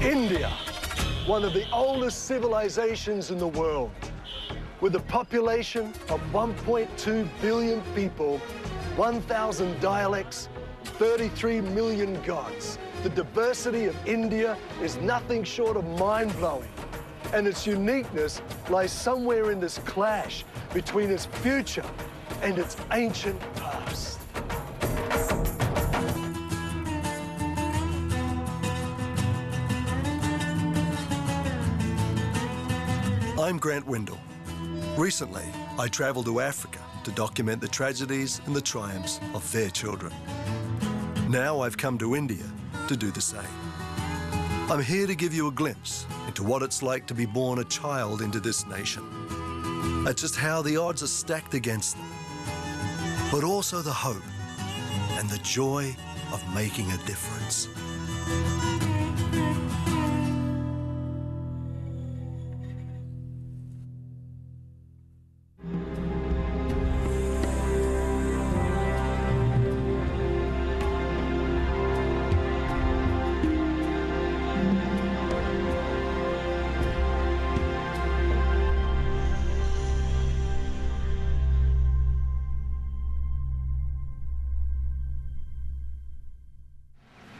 India, one of the oldest civilizations in the world. With a population of 1.2 billion people, 1,000 dialects, 33 million gods. The diversity of India is nothing short of mind-blowing. And its uniqueness lies somewhere in this clash between its future and its ancient past. I'm Grant Windle. Recently, I travelled to Africa to document the tragedies and the triumphs of their children. Now I've come to India to do the same. I'm here to give you a glimpse into what it's like to be born a child into this nation, at just how the odds are stacked against them, but also the hope and the joy of making a difference.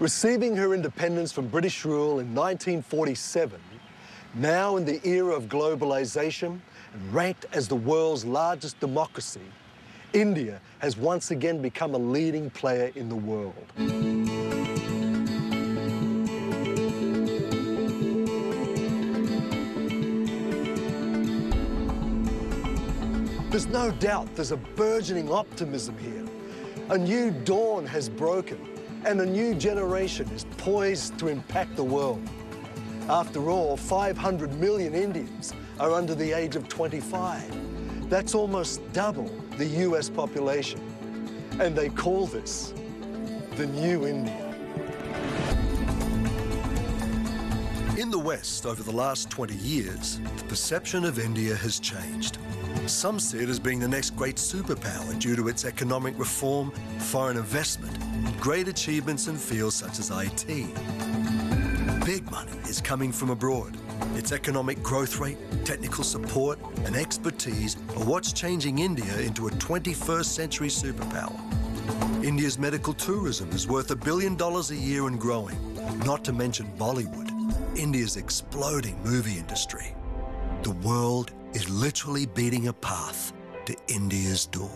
Receiving her independence from British rule in 1947, now in the era of globalization and ranked as the world's largest democracy, India has once again become a leading player in the world. There's no doubt there's a burgeoning optimism here. A new dawn has broken, and a new generation is poised to impact the world. After all, 500 million Indians are under the age of 25. That's almost double the US population. And they call this the New India. In the West, over the last 20 years, the perception of India has changed. Some see it as being the next great superpower due to its economic reform, foreign investment, and great achievements in fields such as IT. Big money is coming from abroad. Its economic growth rate, technical support, and expertise are what's changing India into a 21st century superpower. India's medical tourism is worth $1 billion a year and growing, not to mention Bollywood, India's exploding movie industry. The world is literally beating a path to India's door.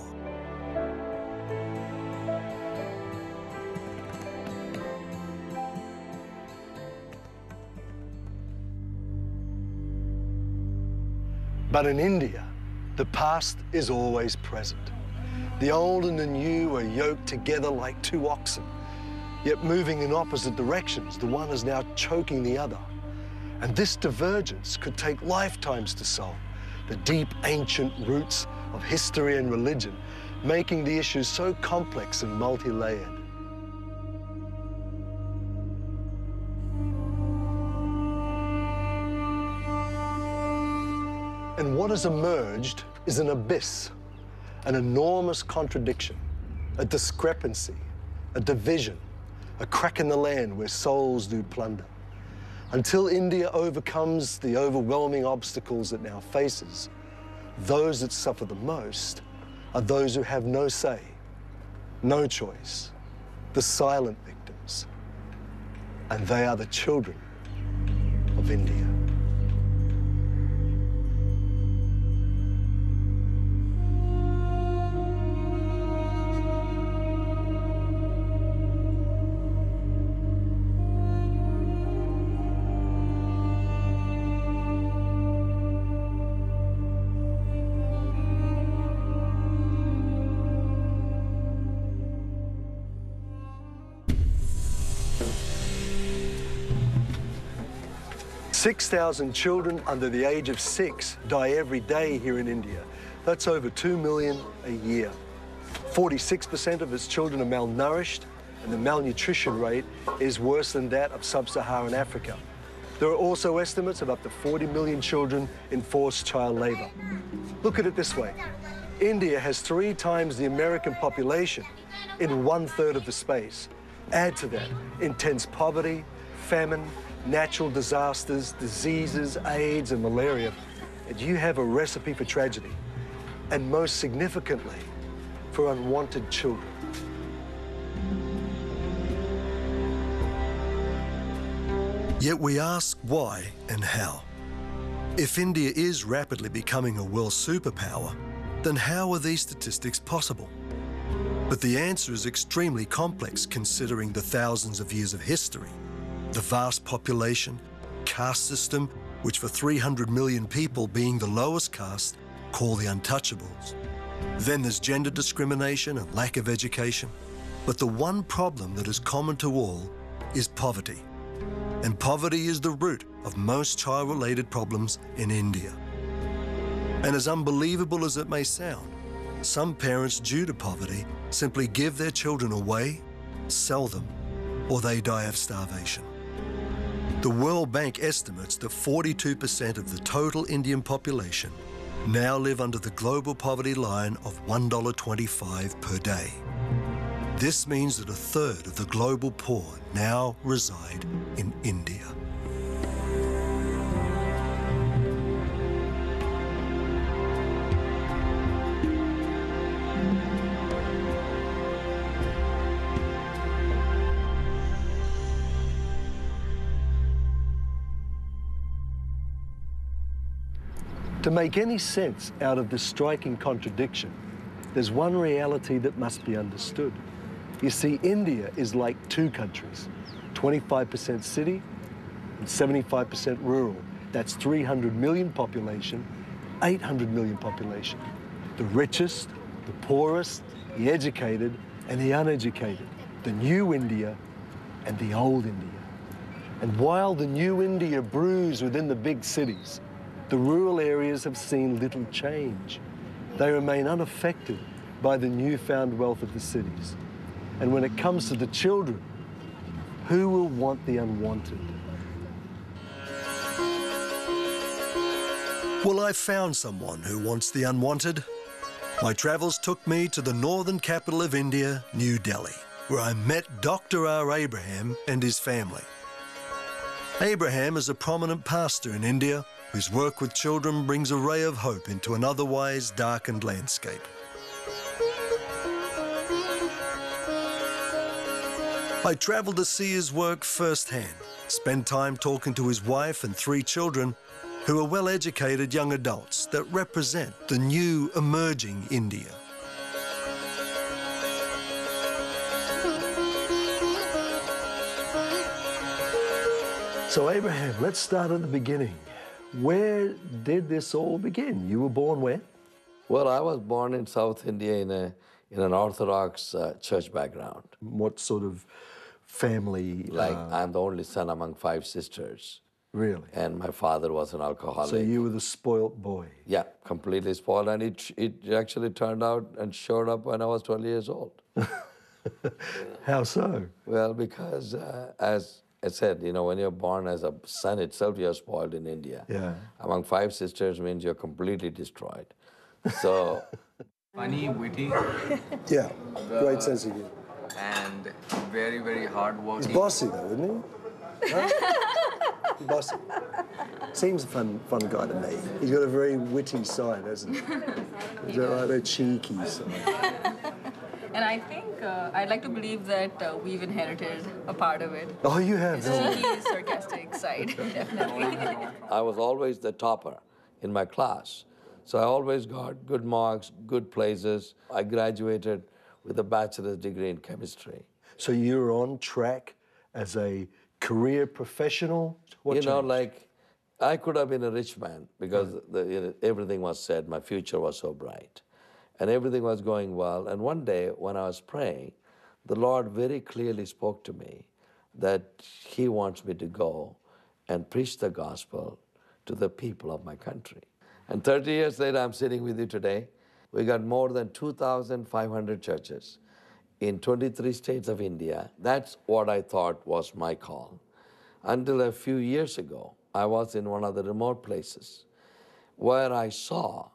But in India, the past is always present. The old and the new are yoked together like two oxen, yet moving in opposite directions. The one is now choking the other. And this divergence could take lifetimes to solve. The deep, ancient roots of history and religion, making the issues so complex and multi-layered. And what has emerged is an abyss, an enormous contradiction, a discrepancy, a division, a crack in the land where souls do plunder. Until India overcomes the overwhelming obstacles it now faces, those that suffer the most are those who have no say, no choice, the silent victims. And they are the children of India. $6,000 children under the age of 6 die every day here in India. That's over 2 million a year. 46% of its children are malnourished, and the malnutrition rate is worse than that of sub-Saharan Africa. There are also estimates of up to 40 million children in forced child labor. Look at it this way. India has 3 times the American population in 1/3 of the space. Add to that intense poverty, famine, natural disasters, diseases, AIDS and malaria, and you have a recipe for tragedy, and most significantly, for unwanted children. Yet we ask why and how. If India is rapidly becoming a world superpower, then how are these statistics possible? But the answer is extremely complex considering the thousands of years of history, the vast population, caste system, which for 300 million people being the lowest caste, call the untouchables. Then there's gender discrimination and lack of education. But the one problem that is common to all is poverty. And poverty is the root of most child-related problems in India. And as unbelievable as it may sound, some parents due to poverty simply give their children away, sell them, or they die of starvation. The World Bank estimates that 42% of the total Indian population now live under the global poverty line of $1.25 per day. This means that a third of the global poor now reside in India. To make any sense out of this striking contradiction, there's one reality that must be understood. You see, India is like two countries, 25% city and 75% rural. That's 300 million population, 800 million population. The richest, the poorest, the educated and the uneducated, the new India and the old India. And while the new India brews within the big cities, the rural areas have seen little change. They remain unaffected by the newfound wealth of the cities. And when it comes to the children, who will want the unwanted? Well, I found someone who wants the unwanted. My travels took me to the northern capital of India, New Delhi, where I met Dr. R. Abraham and his family. Abraham is a prominent pastor in India whose work with children brings a ray of hope into an otherwise darkened landscape. I travelled to see his work firsthand, spent time talking to his wife and 3 children who are well-educated young adults that represent the new emerging India. So Abraham, let's start at the beginning. Where did this all begin? You were born where? Well, I was born in South India in an Orthodox church background. What sort of family? Like, I'm the only son among 5 sisters. Really? And my father was an alcoholic. So you were the spoilt boy? Yeah, completely spoiled. And it actually turned out and showed up when I was 12 years old. How so? Well, because as I said, you know, when you're born as a son itself, you're spoiled in India. Yeah. Among 5 sisters means you're completely destroyed. So... Funny, witty. Yeah, great sense of humor. And very, very hard-working. He's bossy though, isn't he? Huh? He's bossy. Seems a fun guy to me. He's got a very witty side, hasn't he? He's got like a cheeky side. And I think, I'd like to believe that we've inherited a part of it. Oh, you have? The cheeky, sarcastic side, definitely. I was always the topper in my class. So I always got good marks, good places. I graduated with a bachelor's degree in chemistry. So you're on track as a career professional? What You know, changed? like, I could have been a rich man because everything was said, my future was so bright. And everything was going well. And one day when I was praying, the Lord very clearly spoke to me that He wants me to go and preach the gospel to the people of my country. And 30 years later, I'm sitting with you today. We got more than 2,500 churches in 23 states of India. That's what I thought was my call. Until a few years ago, I was in one of the remote places where I saw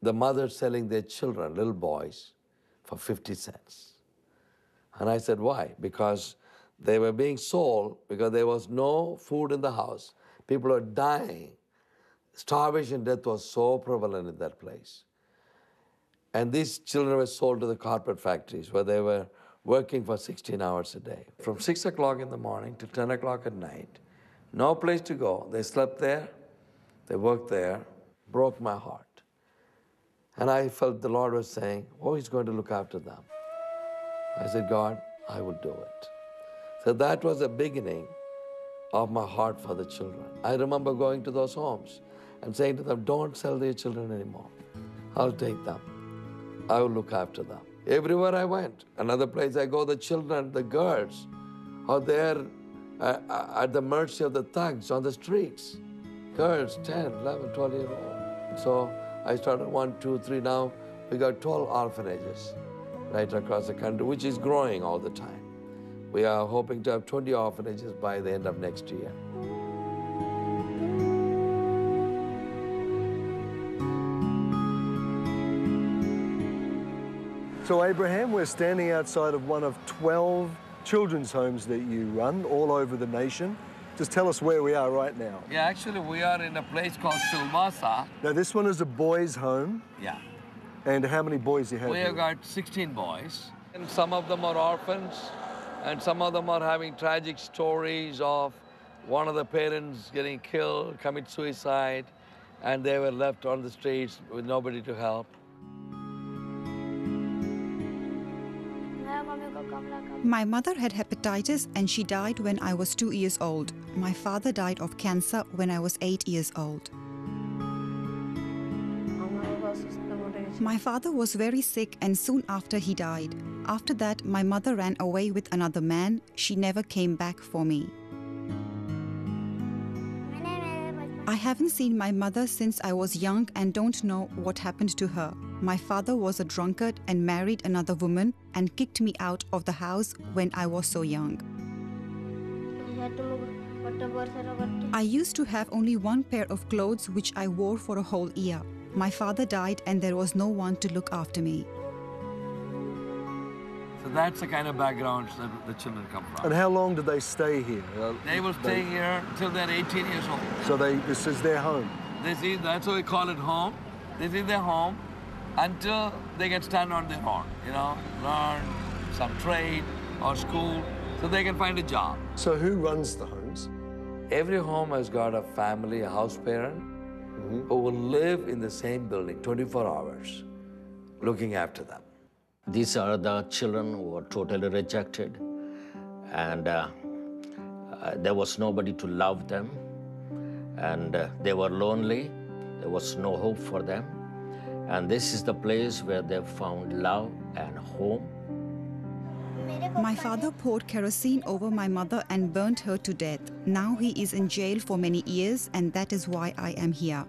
the mothers selling their children, little boys, for 50 cents. And I said, why? Because They were being sold because there was no food in the house. People were dying. Starvation, death was so prevalent in that place. And these children were sold to the carpet factories where they were working for 16 hours a day. From 6 o'clock in the morning to 10 o'clock at night, no place to go. They slept there, they worked there, broke my heart. And I felt the Lord was saying, oh, He's going to look after them. I said, God, I will do it. So that was the beginning of my heart for the children. I remember going to those homes and saying to them, don't sell their children anymore. I'll take them. I will look after them. Everywhere I went, another place I go, the children, the girls are there at the mercy of the thugs on the streets. Girls, 10, 11, 12-year-old. So I started 1, 2, 3. Now we got 12 orphanages right across the country, which is growing all the time. We are hoping to have 20 orphanages by the end of next year. So Abraham, we're standing outside of one of 12 children's homes that you run all over the nation. Just tell us where we are right now. Yeah, actually we are in a place called slums. Now this one is a boys' home. Yeah. And how many boys you have We here? have got 16 boys. And some of them are orphans, and some of them are having tragic stories of one of the parents getting killed, commit suicide, and they were left on the streets with nobody to help. My mother had hepatitis and she died when I was 2 years old. My father died of cancer when I was 8 years old. My father was very sick and soon after he died. After that, my mother ran away with another man. She never came back for me. I haven't seen my mother since I was young and don't know what happened to her. My father was a drunkard and married another woman and kicked me out of the house when I was so young. I used to have only one pair of clothes which I wore for a whole year. My father died and there was no one to look after me. So that's the kind of background that the children come from. And how long do they stay here? They will stay here till they're 18 years old. So this is their home? That's why we call it home. This is their home until they can stand on their own, learn some trade or school so they can find a job. So who runs the homes? Every home has got a family, a house parent, who will live in the same building 24 hours, looking after them. These are the children who were totally rejected, and there was nobody to love them, and they were lonely. There was no hope for them, and this is the place where they found love and home. My father poured kerosene over my mother and burnt her to death. Now he is in jail for many years, and that is why I am here.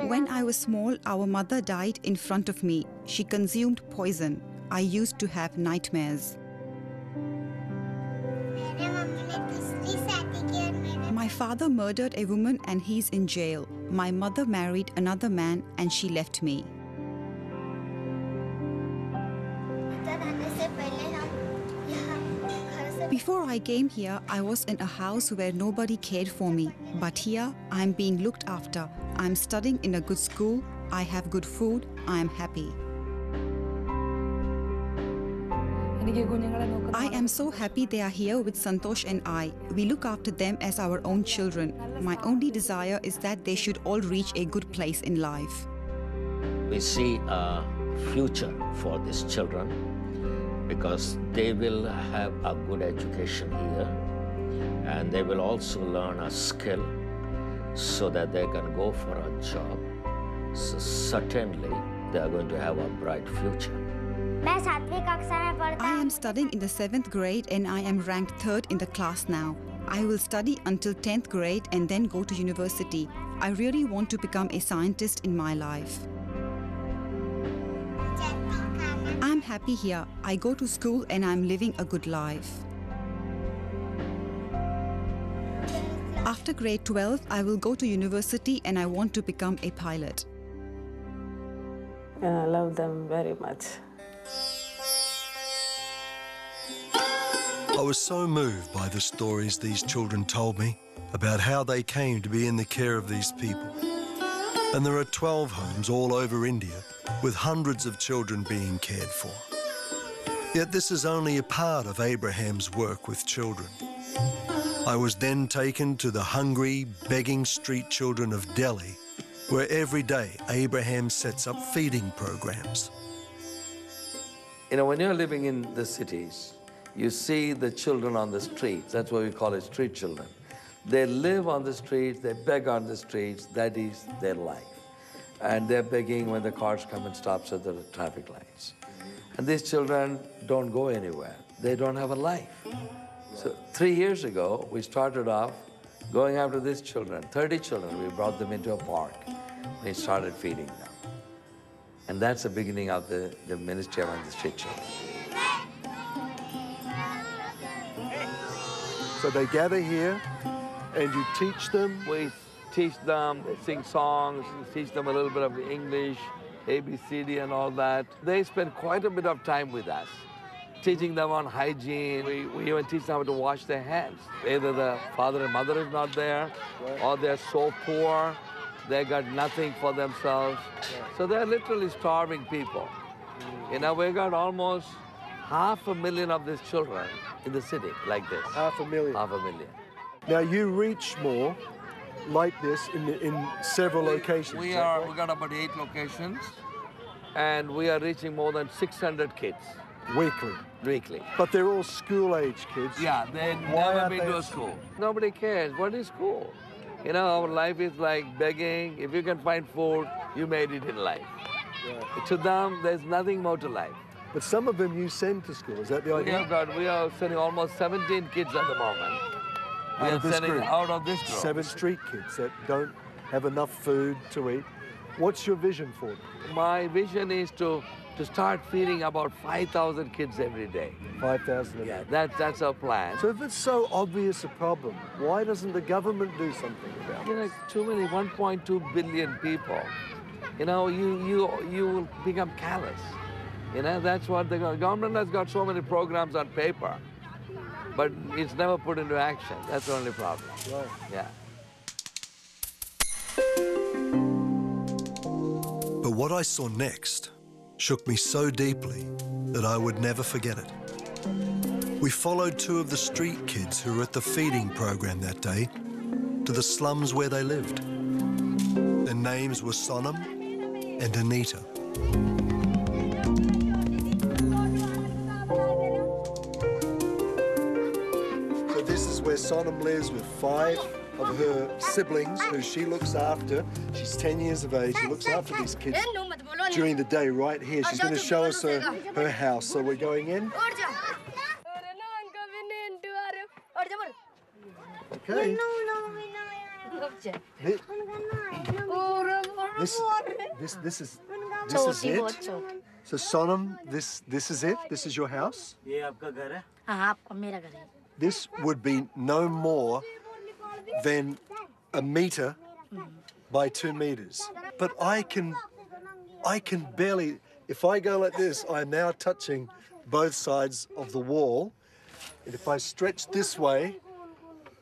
When I was small, our mother died in front of me. She consumed poison. I used to have nightmares. My father murdered a woman and he's in jail. My mother married another man and she left me. Before I came here, I was in a house where nobody cared for me. But here, I'm being looked after. I'm studying in a good school. I have good food. I am happy. I am so happy they are here with Santosh and I. We look after them as our own children. My only desire is that they should all reach a good place in life. We see a future for these children because they will have a good education here, and they will also learn a skill so that they can go for a job. So certainly they are going to have a bright future. I am studying in the 7th grade and I am ranked 3rd in the class now. I will study until 10th grade and then go to university. I really want to become a scientist in my life. I'm happy here. I go to school and I'm living a good life. After grade 12, I will go to university and I want to become a pilot. I love them very much. I was so moved by the stories these children told me about how they came to be in the care of these people. And there are 12 homes all over India with hundreds of children being cared for. Yet this is only a part of Abraham's work with children. I was then taken to the hungry, begging street children of Delhi, where every day Abraham sets up feeding programs. You know, when you're living in the cities, you see the children on the streets. That's why we call it street children. They live on the streets, they beg on the streets, that is their life. And they're begging when the cars come and stops at the traffic lights. And these children don't go anywhere. They don't have a life. So 3 years ago, we started off going after these children, 30 children. We brought them into a park. We started feeding them. And that's the beginning of the ministry among the street children. So they gather here and you teach them? We teach them, they sing songs, we teach them a little bit of English, ABCD and all that. They spend quite a bit of time with us, teaching them on hygiene. We even teach them how to wash their hands. Either the father and mother is not there, or they're so poor, they got nothing for themselves. So they're literally starving people. You know, we got almost 500,000 of these children in the city like this. 500,000. 500,000. Now you reach more like this in several locations. We got about 8 locations, and we are reaching more than 600 kids. Weekly. But they're all school-age kids. Yeah, they've never been to a school. Nobody cares. What is school? You know, our life is like begging. If you can find food, you made it in life. Yeah. To them, there's nothing more to life. But some of them you send to school, is that the idea? We are sending almost 17 kids at the moment. We are sending out of this group. 7 street kids that don't have enough food to eat. What's your vision for them? My vision is to start feeding about 5,000 kids every day. 5,000 a day? Yeah, that's our plan. So if it's so obvious a problem, why doesn't the government do something about it? You know, too many, 1.2 billion people. You know, you will become callous. You know, that's what the government has got so many programs on paper, but it's never put into action. That's the only problem. Right. Yeah. But what I saw next shook me so deeply that I would never forget it. We followed 2 of the street kids who were at the feeding program that day to the slums where they lived. Their names were Sonam and Anita. So this is where Sonam lives with 5 of her siblings who she looks after. She's 10 years of age. She looks after these kids during the day right here. She's going to show us her house. So we're going in. Okay. This is it. So Sonam, this is it. This is your house. This would be no more than a meter by 2 meters. But I can barely, if I go like this, I'm now touching both sides of the wall. And if I stretch this way,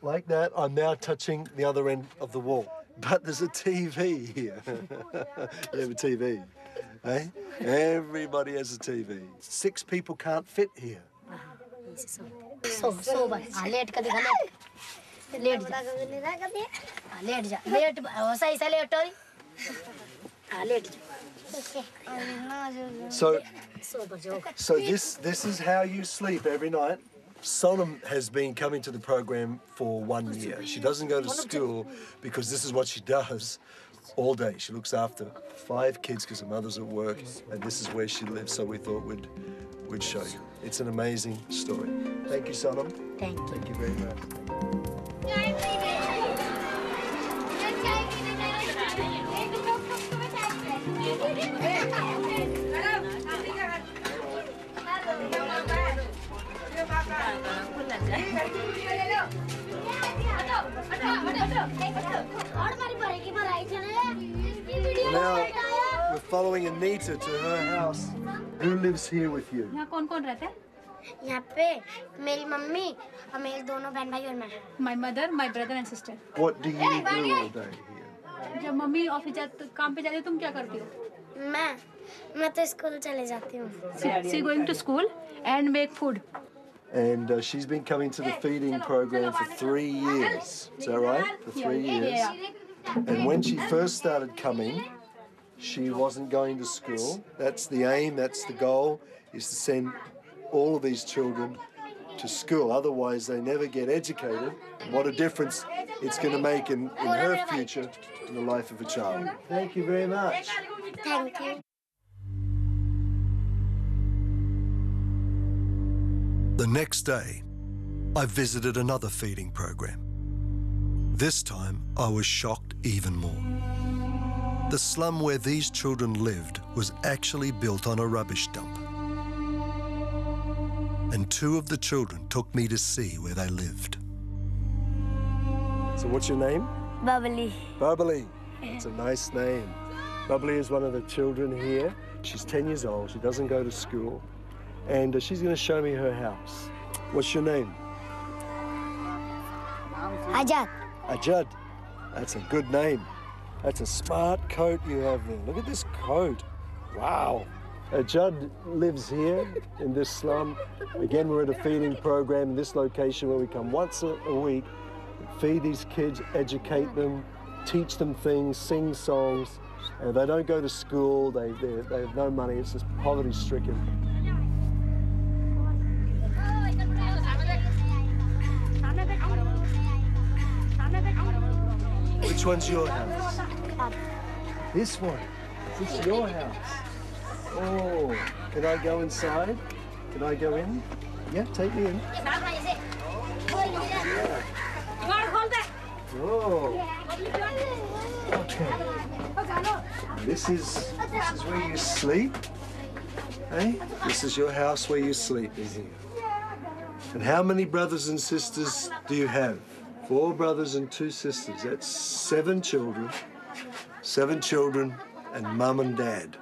like that, I'm now touching the other end of the wall. But there's a TV here. You have a TV, eh? Everybody has a TV. 6 people can't fit here. So this is how you sleep every night. Sonam has been coming to the program for 1 year. She doesn't go to school because this is what she does all day. She looks after 5 kids because her mother's at work, and this is where she lives, so we thought we'd show you. It's an amazing story. Thank you, Sonam. Thank you. Thank you very much. Now we're following Anita to her house who lives here with you? यहाँ कौन कौन रहता है? यहाँ पे मेरी mummy और मेरे दोनों बहन भाई और मैं. My mother, my brother and sister. What do you do all day here? जब मम्मी ऑफिस काम पे जाती है तुम क्या करती हो? मैं तो स्कूल चले जाती हूँ. She going to school and make food. And she's been coming to the feeding program for 3 years. Is that right? For 3 years? Yeah. And when she first started coming, she wasn't going to school. That's the aim, that's the goal, is to send all of these children to school. Otherwise, they never get educated. What a difference it's going to make in her future, in the life of a child. Thank you very much. Thank you. The next day, I visited another feeding program. This time, I was shocked even more. The slum where these children lived was actually built on a rubbish dump. And 2 of the children took me to see where they lived. So what's your name? Bubbly. Bubbly. It's a nice name. Bubbly is one of the children here. She's 10 years old. She doesn't go to school. And she's going to show me her house. What's your name? Ajad. Ajad. That's a good name. That's a smart coat you have there. Look at this coat. Wow. Ajad lives here in this slum. Again, we're at a feeding program in this location where we come once a week, feed these kids, educate them, teach them things, sing songs. And they don't go to school, they have no money, it's just poverty-stricken. Which one's your house? This one. This is your house. Oh, can I go inside? Can I go in? Yeah, take me in. Oh. Okay. This is where you sleep. Hey, this is your house where you sleep in here. And how many brothers and sisters do you have? 4 brothers and 2 sisters. That's 7 children. 7 children and mum and dad.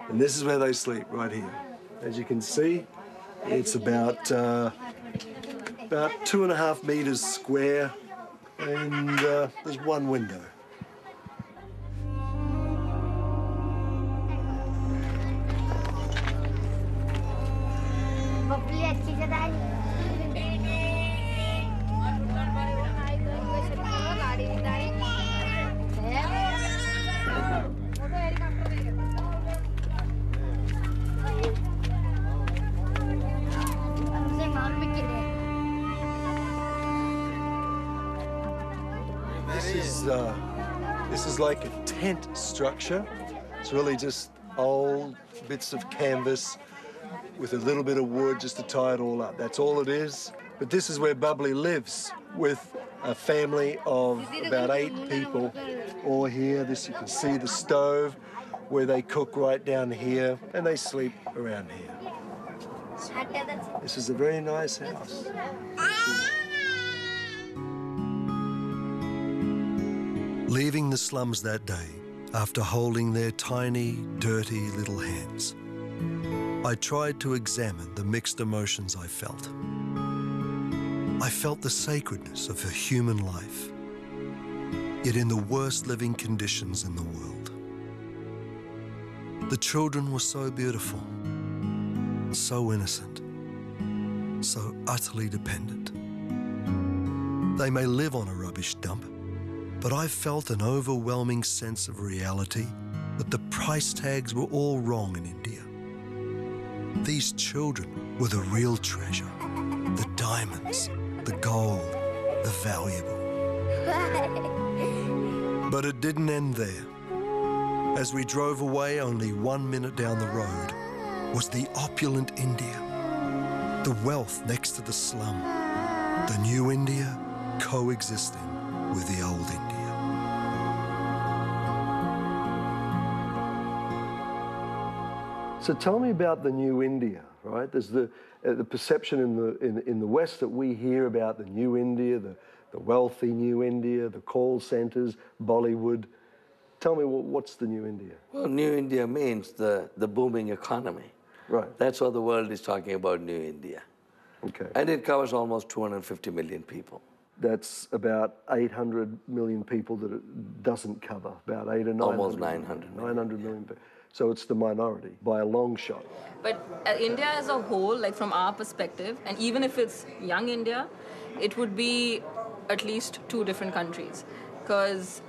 And this is where they sleep, right here. As you can see, it's about 2.5 meters square, and there's 1 window. This is like a tent structure. It's really just old bits of canvas with a little bit of wood just to tie it all up. That's all it is. But this is where Bubbly lives with a family of about 8 people all here. This, you can see the stove where they cook right down here, and they sleep around here. This is a very nice house. Leaving the slums that day, after holding their tiny, dirty little hands, I tried to examine the mixed emotions I felt. I felt the sacredness of a human life, yet in the worst living conditions in the world. The children were so beautiful, so innocent, so utterly dependent. They may live on a rubbish dump, but I felt an overwhelming sense of reality that the price tags were all wrong in India. These children were the real treasure, the diamonds, the gold, the valuable. But it didn't end there. As we drove away only 1 minute down the road was the opulent India, the wealth next to the slum, the new India coexisting with the old India. So tell me about the new India, right? There's the perception in the West that we hear about the new India, the wealthy new India, the call centres, Bollywood. tell me what's the new India? Well, New India means the booming economy. Right. That's what the world is talking about, New India. Okay. And it covers almost 250 million people. That's about 800 million people that it doesn't cover, about 8 or 900. Almost 900 million. 900 million people. So it's the minority by a long shot. But India as a whole, like from our perspective, and even if it's young India, it would be at least two different countries. Because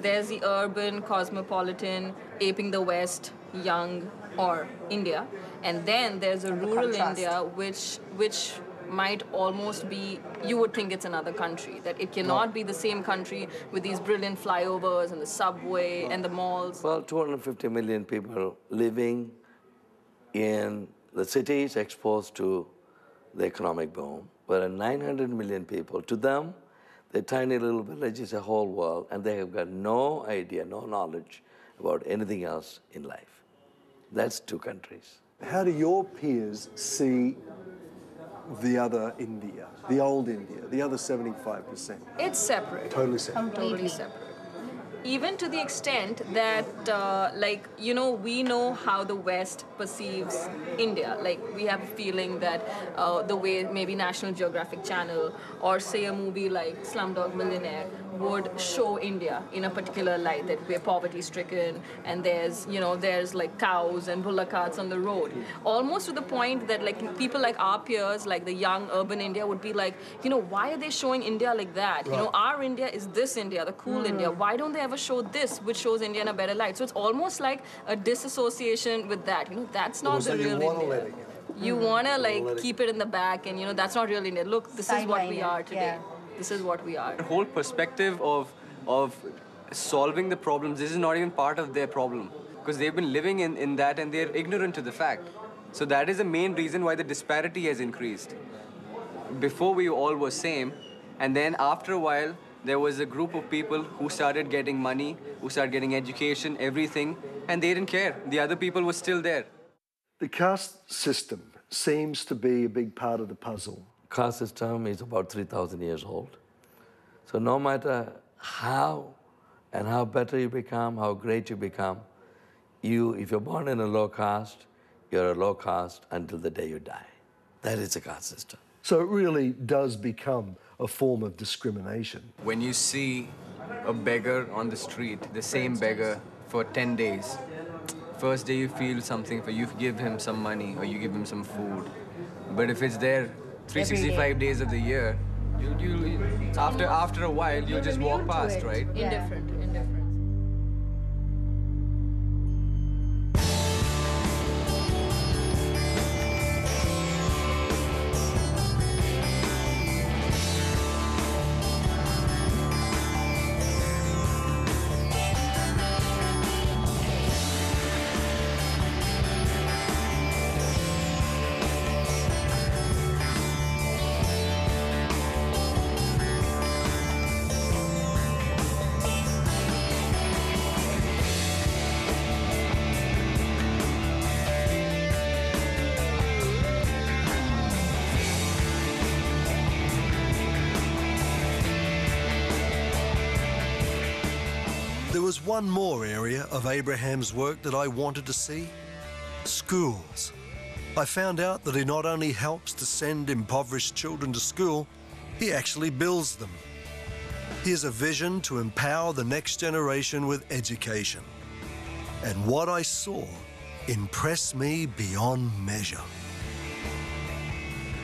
there's the urban, cosmopolitan, aping the West, young, or India. And then there's a rural India, which might almost be, you would think it's another country, that it cannot be the same country with these brilliant flyovers and the subway and the malls. Well, 250 million people living in the cities exposed to the economic boom, but 900 million people, to them, the tiny little village is a whole world, and they have got no idea, no knowledge about anything else in life. That's two countries. How do your peers see the other India, the old India, the other 75%? It's separate. Totally separate. Totally separate. Even to the extent that, we know how the West perceives India. Like, we have a feeling that the way maybe National Geographic Channel or, say, a movie like Slumdog Millionaire would show India in a particular light, that we're poverty-stricken and there's like cows and bullock carts on the road. Almost to the point that like people like our peers, like the young urban India would be like, why are they showing India like that? Right. Our India is this India, the cool India. Why don't they ever show this, which shows India in a better light? So it's almost like a disassociation with that. That's not the real India. You want to keep it in the back and that's not real India. Look, this is what we are today. Yeah. This is what we are. The whole perspective of solving the problems, this is not even part of their problem. Because they've been living in that and they're ignorant to the fact. So that is the main reason why the disparity has increased. Before we all were same, and then after a while, there was a group of people who started getting money, who started getting education, everything, and they didn't care. The other people were still there. The caste system seems to be a big part of the puzzle. Caste system is about 3,000 years old. So no matter how better you become, how great you become, if you're born in a low caste, you're a low caste until the day you die. That is a caste system. So it really does become a form of discrimination. When you see a beggar on the street, the same beggar for 10 days, first day you feel something, you give him some money or you give him some food. But if it's there 365 days of the year, after a while, you'll just walk past, right? Indifferent. There was one more area of Abraham's work that I wanted to see: schools. I found out that he not only helps to send impoverished children to school, he actually builds them. He has a vision to empower the next generation with education. And what I saw impressed me beyond measure.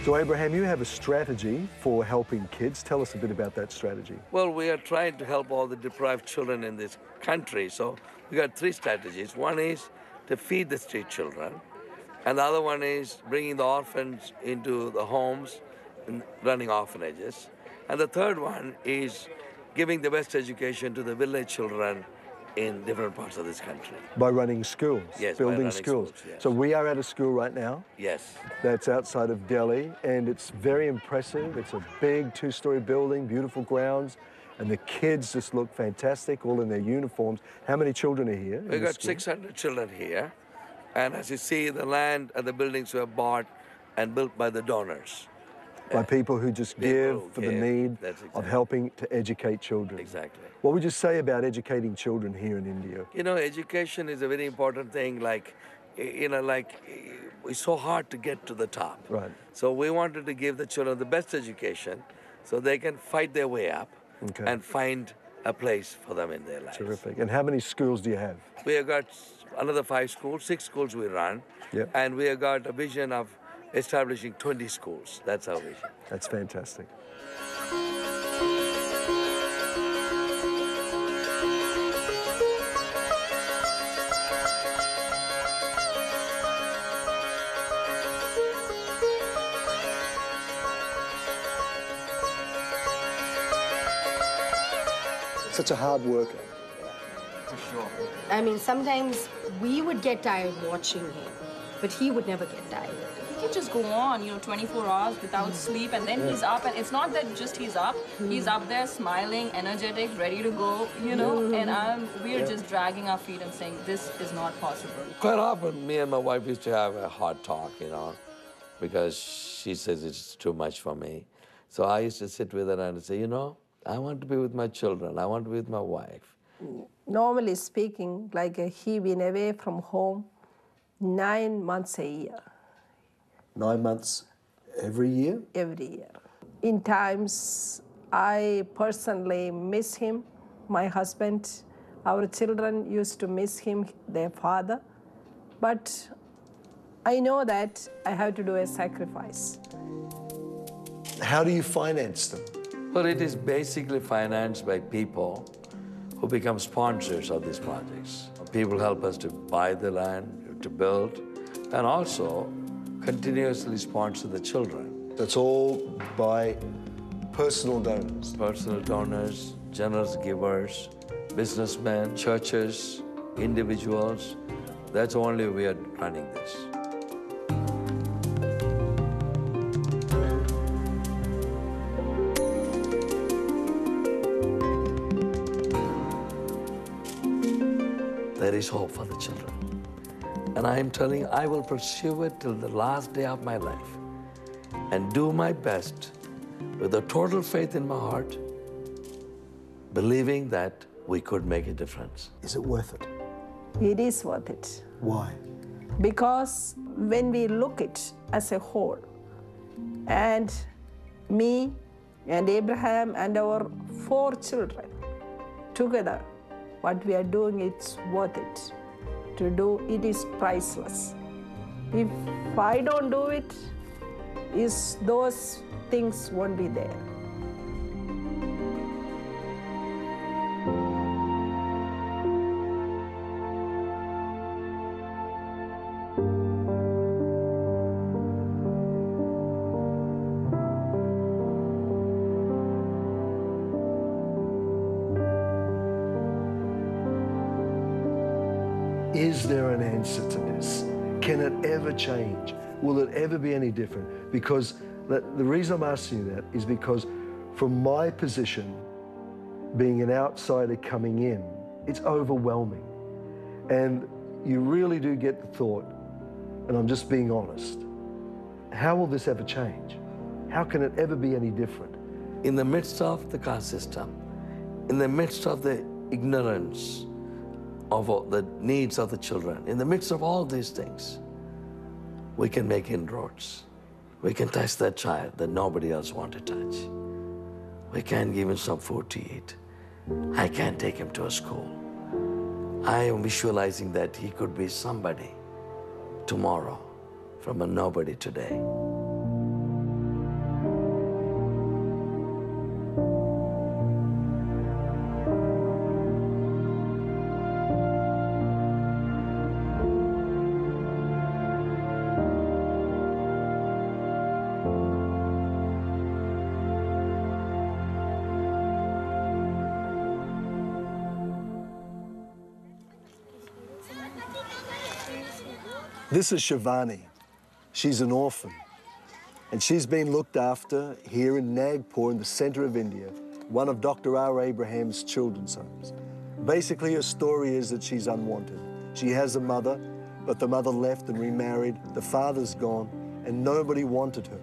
So Abraham, you have a strategy for helping kids. Tell us a bit about that strategy. Well, we are trying to help all the deprived children in this country. So we got three strategies. One is to feed the street children. And the other one is bringing the orphans into the homes and running orphanages. And the third one is giving the best education to the village children in different parts of this country. By running schools? Yes, building by running schools. Yes. So we are at a school right now. Yes. That's outside of Delhi, and it's very impressive. It's a big two-story building, beautiful grounds, and the kids just look fantastic, all in their uniforms. How many children are here? We've got 600 children here, and as you see, the land and the buildings were bought and built by the donors. by people who just give for the need Exactly. of helping to educate children. Exactly. What would you say about educating children here in India? You know, education is a very important thing. Like, you know, like it's so hard to get to the top. Right. So we wanted to give the children the best education so they can fight their way up and find a place for them in their lives. Terrific. And how many schools do you have? We have got another 5 schools, 6 schools we run. Yep. And we have got a vision of establishing 20 schools. That's our vision. That's fantastic. Such a hard worker. For sure. I mean, sometimes we would get tired watching him, but he would never get tired. He can just go on, 24 hours without sleep, and then he's up, and it's not that just he's up there smiling, energetic, ready to go, and we're just dragging our feet and saying, this is not possible. Quite often, me and my wife used to have a hard talk, because she says it's too much for me. So I used to sit with her and say, I want to be with my children. I want to be with my wife. Normally speaking, he been away from home 9 months a year. 9 months every year? Every year. In times, I personally miss him, my husband. Our children used to miss him, their father. But I know that I have to do a sacrifice. How do you finance them? Well, it is basically financed by people who become sponsors of these projects. People help us to buy the land, to build, and also continuously sponsor the children. That's all by personal donors? Personal donors, generous givers, businessmen, churches, individuals. That's only we are running this. There is hope for the children. And I am telling you, I will pursue it till the last day of my life and do my best with a total faith in my heart, believing that we could make a difference. Is it worth it? It is worth it. Why? Because when we look it as a whole, and me and Abraham and our 4 children together, what we are doing, it's worth it. To do it is priceless. If I don't do it, those things won't be there. Is there an answer to this? Can it ever change? Will it ever be any different? Because the reason I'm asking you that is because from my position, being an outsider coming in, it's overwhelming. And you really do get the thought, and I'm just being honest, how will this ever change? How can it ever be any different? In the midst of the caste system, in the midst of the ignorance of the needs of the children, in the midst of all these things, we can make inroads. We can touch that child that nobody else wants to touch. We can give him some food to eat. I can take him to a school. I am visualizing that he could be somebody tomorrow from a nobody today. This is Shivani. She's an orphan. And she's been looked after here in Nagpur in the center of India, one of Dr. R. Abraham's children's homes. Basically, her story is that she's unwanted. She has a mother, but the mother left and remarried. The father's gone, and nobody wanted her.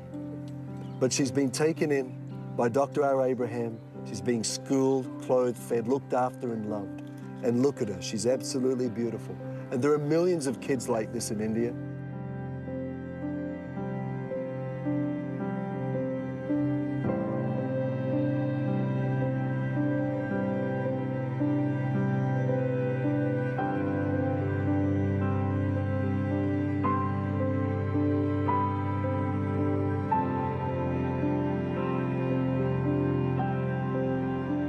But she's been taken in by Dr. R. Abraham. She's being schooled, clothed, fed, looked after and loved. And look at her, she's absolutely beautiful. And there are millions of kids like this in India.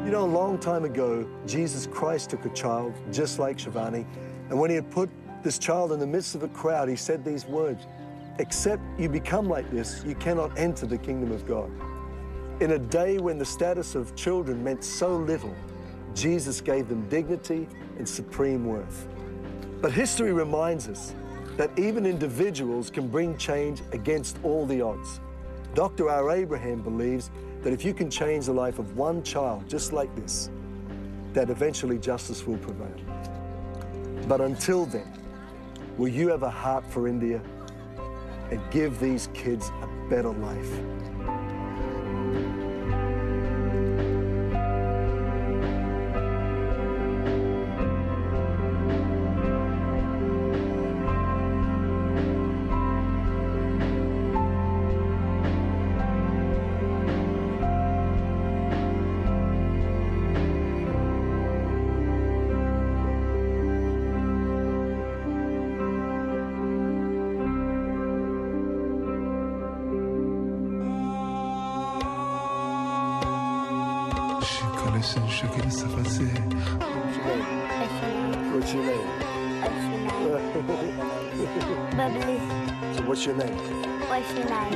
You know, a long time ago, Jesus Christ took a child just like Shivani, and when he had put this child in the midst of a crowd, he said these words, "Except you become like this, you cannot enter the kingdom of God." In a day when the status of children meant so little, Jesus gave them dignity and supreme worth. But history reminds us that even individuals can bring change against all the odds. Dr. R. Abraham believes that if you can change the life of one child just like this, that eventually justice will prevail. But until then, will you have a heart for India and give these kids a better life? What's your name? Bubbly. So what's your name? What's your name?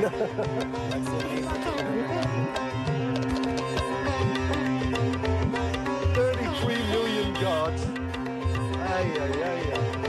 33 million gods. Ay, ay, ay, ay.